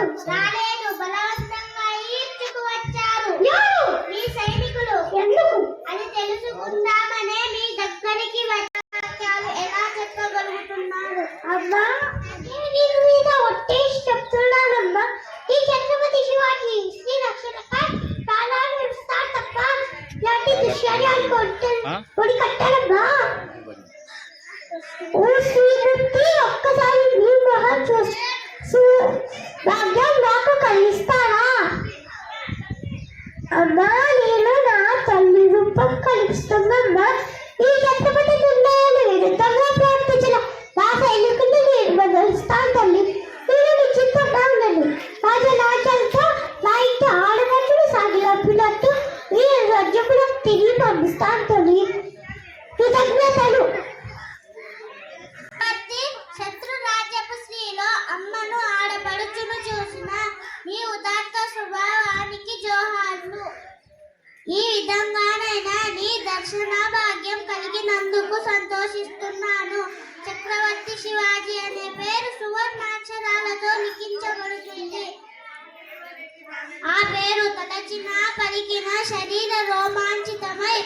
రాలేదు, బలవంతంగా ఈడ్చుకువచ్చారు. మీ సైనికులు. ఎందుకు? అది తెలుసుకుందామనే మీ దగ్గరికి వచ్చారు. ఎలా చెప్పగలుగుతున్నారు? అమ్మా, నేను మీద ఒట్టేసి చెప్తున్నానమ్మా. ఈ ఛత్రపతి శివాజీ శ్రీ రక్షణపై ప్రాణాలు ఇస్తారు తప్ప ఇలాంటి దుశ్చర్యాలకు ఒడి కట్టాలమ్మా. ఓ శ్రీకృతి, ఒక్కసారి మీ మొహం భాగ్యం నాకు కలిగిస్తారా? అమ్మా, నేను నా తల్లి రూపం కనిపిస్తుందమ్మా. ఈ ఛత్రపతి నిర్ణయాలు విరుద్ధంగా ప్రవర్తించిన నా సైనికుల్ని నేను బదిలిస్తాను తల్లి. మీరు నిశ్చితంగా ఉండండి. రాజరాజ్యాలతో నా ఇంటి ఆడపడుచులు సాగినట్టు ఈ రాజ్యపురం తిరిగి పంపిస్తాను తల్లి. కృతజ్ఞతలు. శత్రు రాజ్యపు స్త్రీలో అమ్మను ఆడపడుచును చూసిన మీ ఉదాత్త స్వభావానికి జోహార్లు. ఈ విధంగానైనా నీ దర్శన భాగ్యం కలిగినందుకు సంతోషిస్తున్నాను. చక్రవర్తి శివాజీ అనే పేరు సువర్ణాక్షరాలతో లిఖించబడుతుంది. ఆ పేరు తలచిన పలికిన శరీర రోమాంచితమై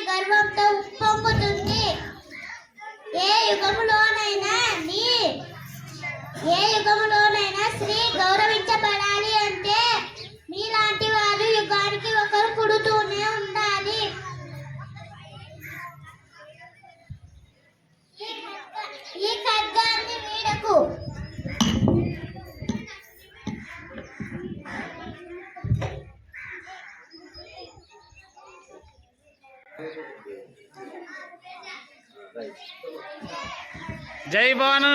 గర్వంతో ఉప్పొంగుతుంది. ఏ యుగములోనైనా స్త్రీ గౌరవించబడాలి అంటే మీలాంటి వారు యుగానికి ఒకరు పుడుతూనే ఉండాలి. ఈ ఖడ్గాన్ని వీడకు. జై భవాను.